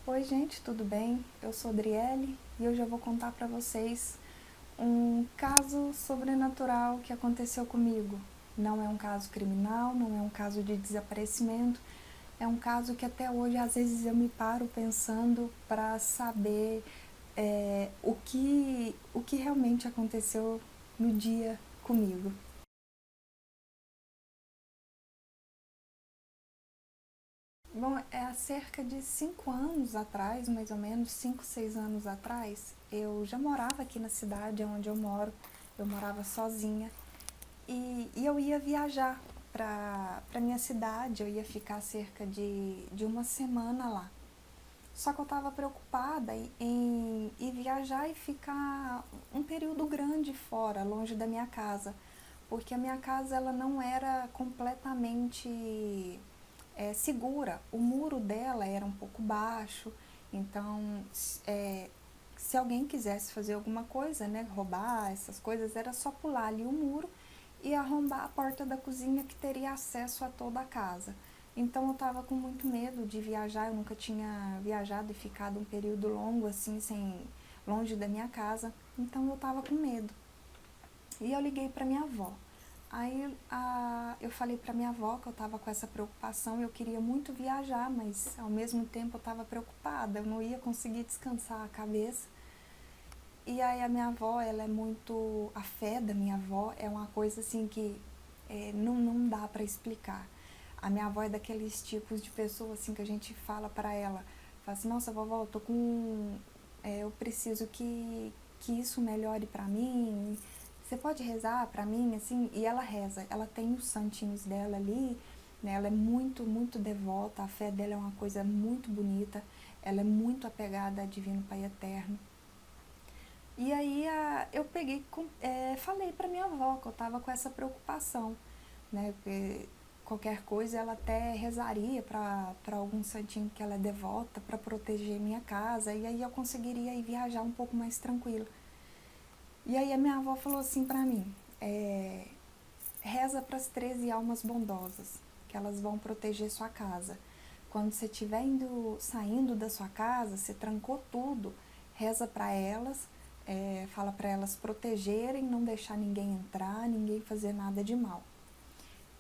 Oi gente, tudo bem? Eu sou Adriele e hoje eu vou contar para vocês um caso sobrenatural que aconteceu comigo. Não é um caso criminal, não é um caso de desaparecimento, é um caso que até hoje às vezes eu me paro pensando para saber o que realmente aconteceu no dia comigo. Bom, há cerca de 5 anos atrás, mais ou menos, 5, 6 anos atrás, eu já morava aqui na cidade onde eu moro, eu morava sozinha e eu ia viajar para minha cidade, eu ia ficar cerca de uma semana lá. Só que eu estava preocupada em viajar e ficar um período grande fora, longe da minha casa, porque a minha casa ela não era completamente segura. O muro dela era um pouco baixo, então se alguém quisesse fazer alguma coisa, né, roubar essas coisas, era só pular ali o muro e arrombar a porta da cozinha que teria acesso a toda a casa. Então eu estava com muito medo de viajar, eu nunca tinha viajado e ficado um período longo assim, longe da minha casa, então eu estava com medo. E eu liguei para minha avó. Aí eu falei para minha avó que eu estava com essa preocupação, eu queria muito viajar, mas ao mesmo tempo eu estava preocupada, eu não ia conseguir descansar a cabeça. E aí a minha avó, ela é muito... A fé da minha avó é uma coisa assim que não dá para explicar. A minha avó é daqueles tipos de pessoa assim que a gente fala para ela, fala assim, nossa vovó, eu tô com... eu preciso que isso melhore para mim, você pode rezar para mim, assim? E ela reza, ela tem os santinhos dela ali, né? Ela é muito, muito devota, a fé dela é uma coisa muito bonita, ela é muito apegada a Divino Pai Eterno. E aí eu peguei, falei para minha avó que eu estava com essa preocupação, né? Porque qualquer coisa ela até rezaria para algum santinho que ela é devota, para proteger minha casa, e aí eu conseguiria ir viajar um pouco mais tranquila. E aí a minha avó falou assim para mim, reza para as 13 almas bondosas, que elas vão proteger sua casa. Quando você estiver saindo da sua casa, você trancou tudo, reza para elas, fala para elas protegerem, não deixar ninguém entrar, ninguém fazer nada de mal.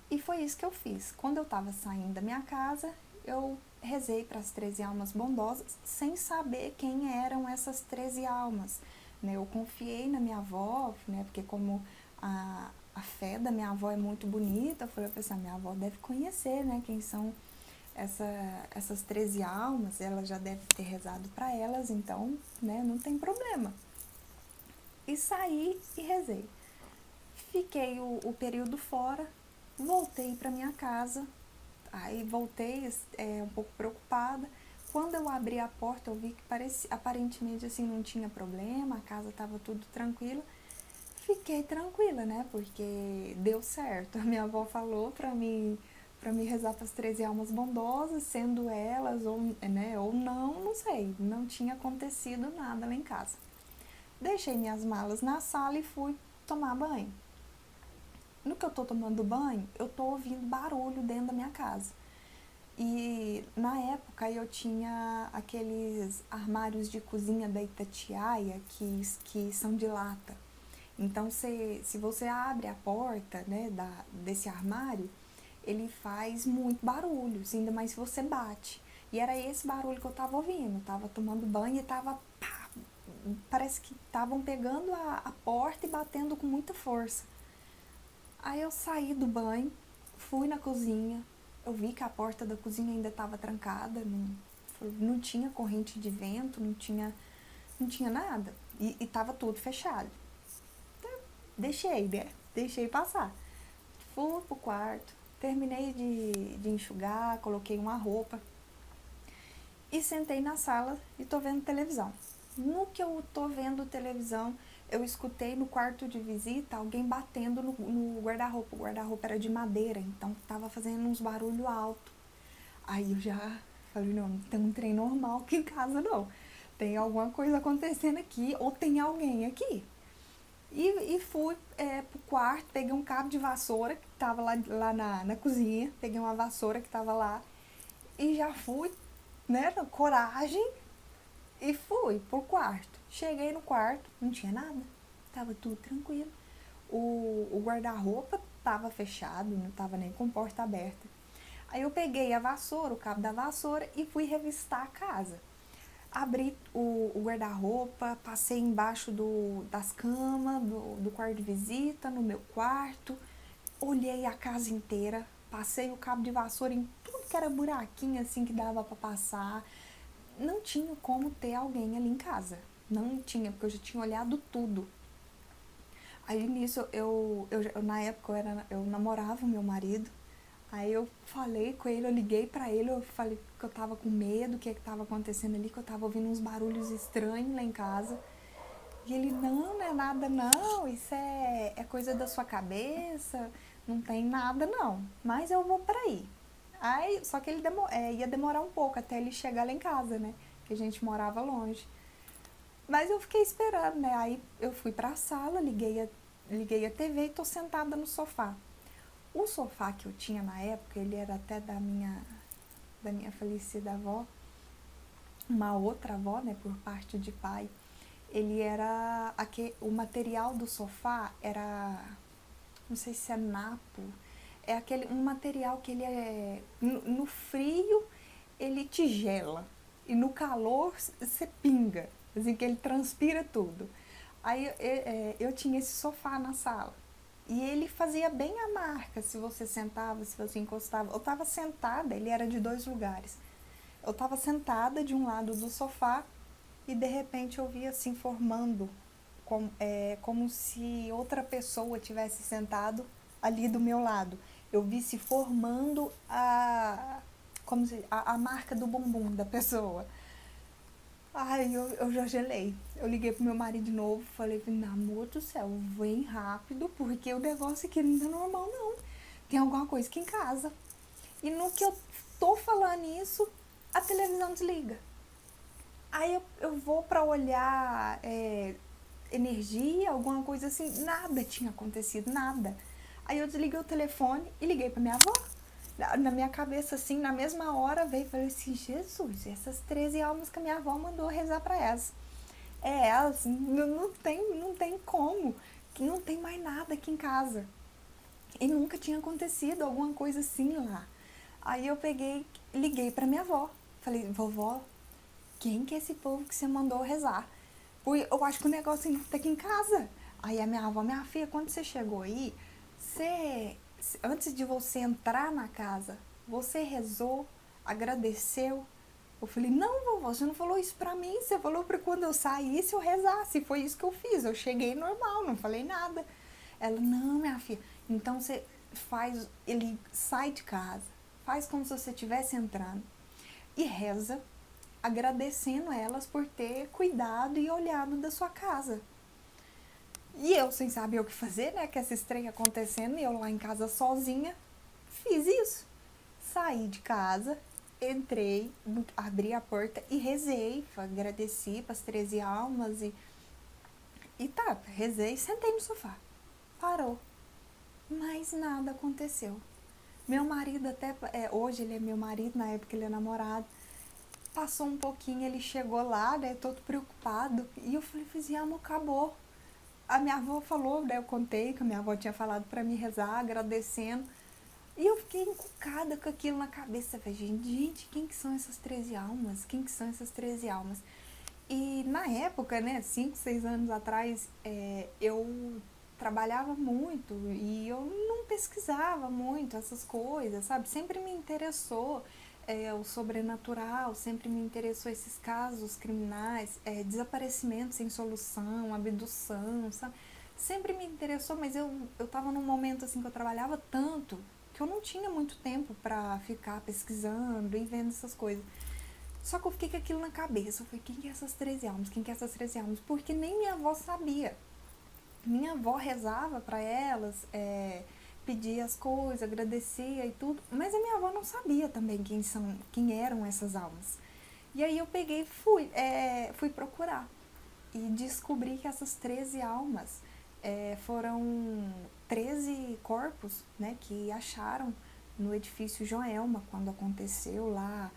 E foi isso que eu fiz. Quando eu estava saindo da minha casa, eu rezei para as 13 almas bondosas, sem saber quem eram essas 13 almas. Né? Eu confiei na minha avó, né? Porque como a fé da minha avó é muito bonita, eu falei assim, a minha avó deve conhecer, né? Quem são essas 13 almas, ela já deve ter rezado para elas, então, né? Não tem problema. E saí e rezei. Fiquei o período fora, voltei para minha casa. Aí voltei um pouco preocupada. Quando eu abri a porta, eu vi que aparentemente assim não tinha problema, a casa estava tudo tranquila. Fiquei tranquila, né? Porque deu certo. A minha avó falou para mim rezar para as 13 almas bondosas, sendo elas ou não, não sei. Não tinha acontecido nada lá em casa. Deixei minhas malas na sala e fui tomar banho. No que eu tô tomando banho, eu tô ouvindo barulho dentro da minha casa. E na época eu tinha aqueles armários de cozinha da Itatiaia que são de lata. Então, se você abre a porta, né, desse armário, ele faz muito barulho, ainda mais se você bate. E era esse barulho que eu tava ouvindo. Eu tava tomando banho e tava... Pá, parece que estavam pegando a porta e batendo com muita força. Aí eu saí do banho, fui na cozinha, eu vi que a porta da cozinha ainda estava trancada, não tinha corrente de vento, não tinha nada. E estava tudo fechado. Então, deixei, né? Deixei passar. Fui pro quarto, terminei de enxugar, coloquei uma roupa e sentei na sala e tô vendo televisão. No que eu tô vendo televisão, eu escutei no quarto de visita alguém batendo no guarda-roupa. O guarda-roupa era de madeira, então tava fazendo uns barulho alto. Aí eu já falei, não tem um trem normal aqui em casa não. Tem alguma coisa acontecendo aqui, ou tem alguém aqui. E fui pro quarto, peguei um cabo de vassoura que tava lá na cozinha, peguei uma vassoura que tava lá e já fui né, coragem, e fui pro quarto. Cheguei no quarto, não tinha nada, tava tudo tranquilo. O guarda-roupa tava fechado, não tava nem com porta aberta. Aí eu peguei a vassoura, o cabo da vassoura, e fui revistar a casa. Abri o guarda-roupa, passei embaixo das camas, do quarto de visita, no meu quarto, olhei a casa inteira, passei o cabo de vassoura em tudo que era buraquinho assim que dava para passar. Não tinha como ter alguém ali em casa. Não tinha, porque eu já tinha olhado tudo. Aí nisso, na época eu namorava o meu marido. Aí eu falei com ele, eu liguei pra ele, eu falei que eu tava com medo, o que tava acontecendo ali, que eu tava ouvindo uns barulhos estranhos lá em casa. E ele, não é nada não, isso é coisa da sua cabeça, não tem nada não, mas eu vou pra aí. Aí, só que ele ia demorar um pouco até ele chegar lá em casa, né, que a gente morava longe. Mas eu fiquei esperando, né, aí eu fui pra sala, liguei a TV e tô sentada no sofá. O sofá que eu tinha na época, ele era até da minha falecida avó, uma outra avó, né, por parte de pai. Ele era, o material do sofá era, não sei se é napo, é um material que ele é, no frio ele tigela e no calor você pinga, assim que ele transpira tudo. Aí eu tinha esse sofá na sala. E ele fazia bem a marca, se você sentava, se você encostava. Eu estava sentada, ele era de 2 lugares. Eu estava sentada de um lado do sofá e de repente eu via assim formando, como se outra pessoa tivesse sentado ali do meu lado. Eu vi se formando a marca do bumbum da pessoa. Ai, eu já gelei. Eu liguei pro meu marido de novo, falei, amor do céu, vem rápido, porque o negócio aqui não é normal, não. Tem alguma coisa aqui em casa. E no que eu tô falando isso, a televisão desliga. Aí eu vou pra olhar energia, alguma coisa assim, nada tinha acontecido, nada. Aí eu desliguei o telefone e liguei pra minha avó. Na minha cabeça, assim, na mesma hora, veio e falei assim, Jesus, essas 13 almas que a minha avó mandou rezar pra elas. Elas, não tem como, que não tem mais nada aqui em casa. E nunca tinha acontecido alguma coisa assim lá. Aí eu peguei, liguei pra minha avó. Falei, vovó, quem que é esse povo que você mandou rezar? Porque eu acho que o negócio ainda tá aqui em casa. Aí a minha avó, minha filha, quando você chegou aí, antes de você entrar na casa, você rezou, agradeceu. Eu falei, não, vovó, você não falou isso pra mim, você falou pra quando eu saísse eu rezasse. Foi isso que eu fiz, eu cheguei normal, não falei nada. Ela, não, minha filha, então você ele sai de casa, faz como se você estivesse entrando e reza, agradecendo elas por ter cuidado e olhado da sua casa. E eu, sem saber o que fazer, né, que essa estreia acontecendo, e eu lá em casa sozinha, fiz isso. Saí de casa, entrei, abri a porta e rezei, agradeci para as 13 almas e tá, rezei e sentei no sofá. Parou. Mas nada aconteceu. Meu marido até, hoje ele é meu marido, na época ele é namorado, passou um pouquinho, ele chegou lá, né, todo preocupado, e eu falei assim, amor, acabou. A minha avó falou, né, eu contei que a minha avó tinha falado para mim rezar, agradecendo, e eu fiquei encucada com aquilo na cabeça, falei, gente, quem que são essas 13 almas? Quem que são essas 13 almas? E na época, né, 5, 6 anos atrás, eu trabalhava muito e eu não pesquisava muito essas coisas, sabe? Sempre me interessou o sobrenatural, sempre me interessou esses casos criminais, desaparecimentos sem solução, abdução, sabe? Sempre me interessou, mas eu tava num momento assim que eu trabalhava tanto que eu não tinha muito tempo pra ficar pesquisando e vendo essas coisas. Só que eu fiquei com aquilo na cabeça. Eu falei, quem que é essas 13 almas? Quem que é essas 13 almas? Porque nem minha avó sabia. Minha avó rezava para elas, pedia as coisas, agradecia e tudo, mas a minha avó não sabia também quem eram essas almas. E aí eu peguei e fui procurar e descobri que essas 13 almas foram 13 corpos, né, que acharam no edifício Joelma, quando aconteceu lá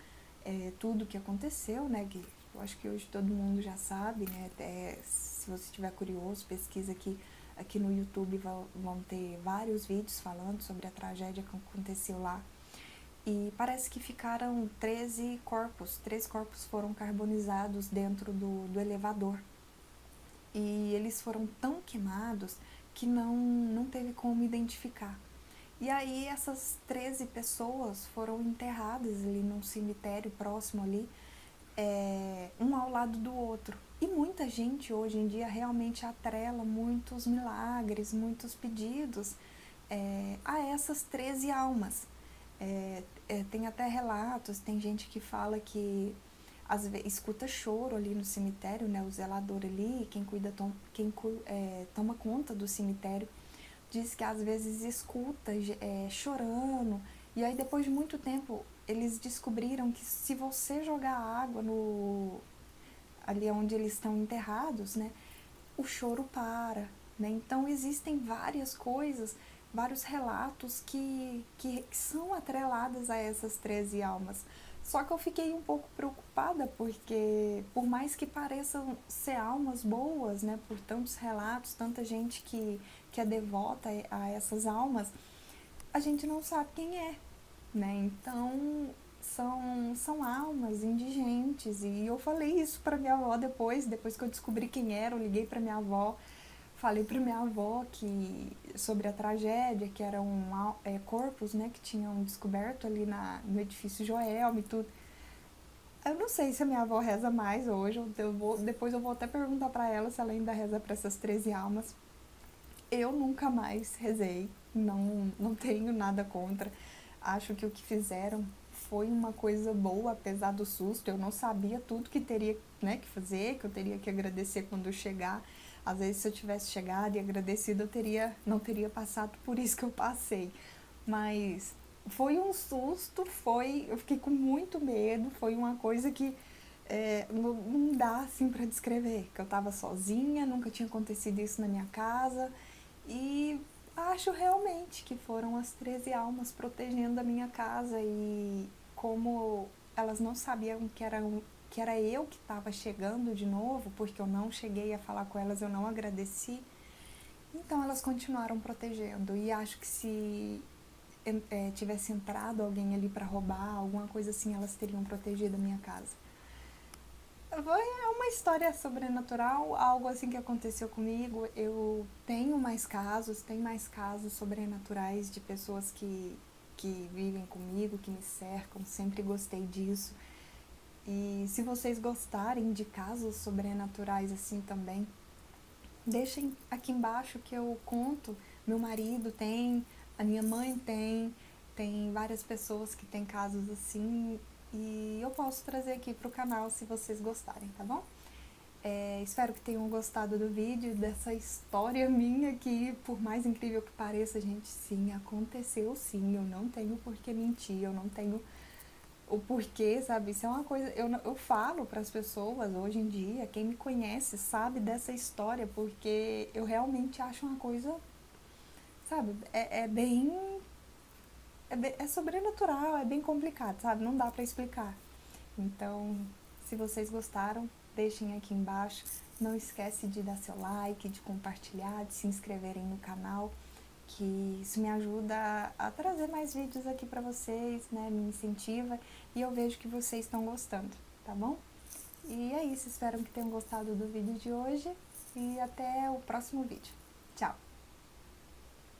tudo que aconteceu, né, que eu acho que hoje todo mundo já sabe, né, se você estiver curioso, pesquisa aqui no YouTube, vão ter vários vídeos falando sobre a tragédia que aconteceu lá. E parece que ficaram 13 corpos foram carbonizados dentro do elevador. E eles foram tão queimados que não teve como identificar. E aí essas 13 pessoas foram enterradas ali num cemitério próximo ali, um ao lado do outro. E muita gente hoje em dia realmente atrela muitos milagres, muitos pedidos a essas 13 almas. Tem até relatos, tem gente que fala que às vezes escuta choro ali no cemitério, né? O zelador ali, toma conta do cemitério, diz que às vezes escuta chorando. E aí depois de muito tempo eles descobriram que se você jogar água ali onde eles estão enterrados, né, o choro para, né? Então existem várias coisas, vários relatos que são atreladas a essas 13 almas. Só que eu fiquei um pouco preocupada porque, por mais que pareçam ser almas boas, né, por tantos relatos, tanta gente que é devota a essas almas, a gente não sabe quem é, né? Então são almas indigentes. E eu falei isso para minha avó depois que eu descobri quem era, eu liguei para minha avó, falei para minha avó sobre a tragédia, que eram corpos, né, que tinham descoberto ali no edifício Joelma e tudo. Eu não sei se a minha avó reza mais hoje, depois eu vou até perguntar para ela se ela ainda reza para essas 13 almas. Eu nunca mais rezei, não tenho nada contra. Acho que o que fizeram foi uma coisa boa, apesar do susto. Eu não sabia tudo que teria, né, que fazer, que eu teria que agradecer quando eu chegar. Às vezes, se eu tivesse chegado e agradecido, não teria passado por isso que eu passei. Mas foi um susto, eu fiquei com muito medo, foi uma coisa que não dá assim para descrever, que eu estava sozinha, nunca tinha acontecido isso na minha casa. E acho realmente que foram as 13 almas protegendo a minha casa, e como elas não sabiam que era eu que estava chegando de novo, porque eu não cheguei a falar com elas, eu não agradeci, então elas continuaram protegendo. E acho que se tivesse entrado alguém ali para roubar, alguma coisa assim, elas teriam protegido a minha casa. É uma história sobrenatural, algo assim que aconteceu comigo. Eu tenho mais casos sobrenaturais de pessoas que vivem comigo, que me cercam, sempre gostei disso. E se vocês gostarem de casos sobrenaturais assim também, deixem aqui embaixo que eu conto. Meu marido tem, a minha mãe tem várias pessoas que têm casos assim, e eu posso trazer aqui pro canal se vocês gostarem, tá bom? Espero que tenham gostado do vídeo, dessa história minha que, por mais incrível que pareça, gente, sim, aconteceu sim. Eu não tenho por que mentir, eu não tenho o porquê, sabe? Isso é uma coisa, eu falo para as pessoas hoje em dia, quem me conhece sabe dessa história, porque eu realmente acho uma coisa, sabe? É sobrenatural, é bem complicado, sabe? Não dá para explicar. Então, se vocês gostaram, deixem aqui embaixo. Não esquece de dar seu like, de compartilhar, de se inscreverem no canal, que isso me ajuda a trazer mais vídeos aqui pra vocês, né? Me incentiva, e eu vejo que vocês estão gostando, tá bom? E é isso, espero que tenham gostado do vídeo de hoje e até o próximo vídeo. Tchau!